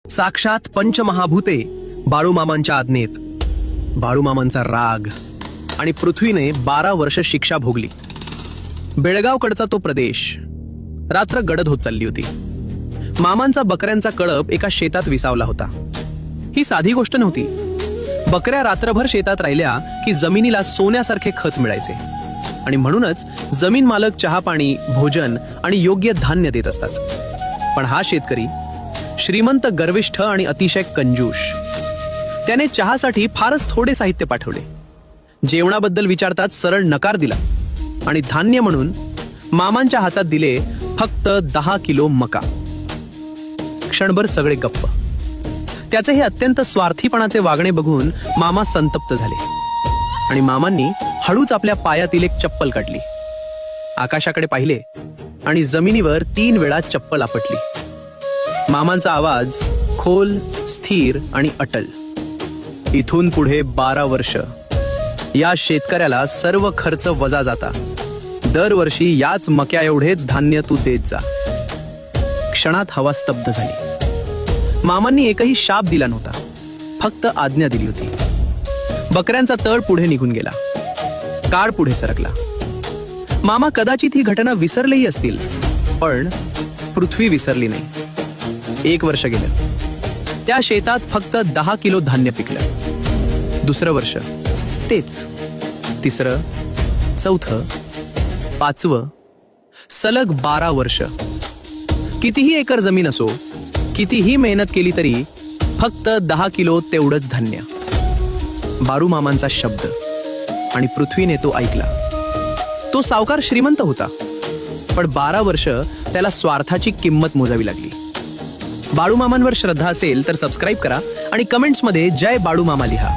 साक्षात पंचमहाभूते बाळूमामांच्या आज्ञेत बाळूमामांचा राग आणि पृथ्वीने 12 वर्ष शिक्षा भोगली। बेळगावकडचा तो प्रदेश रात्र गडद होत चालली होती। मामांचा बकऱ्यांचा कळप एका शेतात विसावला होता। ही साधी गोष्ट नव्हती। बकऱ्या रात्रभर शेतात राहिल्या की जमिनीला सोन्यासारखे खत मिळायचे आणि म्हणूनच जमीन मालक चहा पाणी भोजन आणि योग्य धान्य देत असतात। पण हा शेतकरी श्रीमंत गर्विष्ठ आणि अतिशय कंजूष। त्याने चहासाठी फारच थोडे साहित्य पाठवले, जेवणाबद्दल विचारतात सरळ नकार दिला आणि धान्य म्हणून मामांच्या हातात दिले फक्त 10 किलो मका। क्षणभर सगळे गप्प। त्याचे हे अत्यंत स्वार्थीपणाचे वागणे बघून मामा संतप्त झाले आणि मामांनी हळूच आपल्या पायातील एक चप्पल काढली, आकाशाकडे पाहिले आणि जमिनीवर 3 वेळा चप्पल आपटली। मामांचा आवाज खोल, स्थिर आणि अटल। इथून पुढे 12 वर्ष या शेतकऱ्याला सर्व खर्च वजा जाता। दरवर्षी याच मक्या एवढेच धान्य तू देत जा। क्षणात हवा स्तब्ध झाली। मामांनी एकही शाप दिला नव्हता, फक्त आज्ञा दिली होती। बकऱ्यांचा तळ पुढे निघून गेला, काळ पुढे सरकला। मामा कदाचित ही घटना विसरलेही असतील, पण पृथ्वी विसरली नाही। 1 वर्ष गेलं। त्या शेतात फक्त 10 किलो धान्य पिकलं। दुसरं वर्ष तेच, तिसरं, चौथं, 5वं, सलग 12 वर्ष। कितीही एकर जमीन असो, कितीही मेहनत केली तरी फक्त 10 किलो तेवढंच धान्य। बाळूमामांचा शब्द आणि पृथ्वीने तो ऐकला। तो सावकार श्रीमंत होता, पण 12 वर्ष त्याला स्वार्थाची किंमत मोजावी लागली। बाळूमामांवर श्रद्धा असेल तर सबस्क्राईब करा आणि कमेंट्समध्ये जय बाळूमामा लिहा।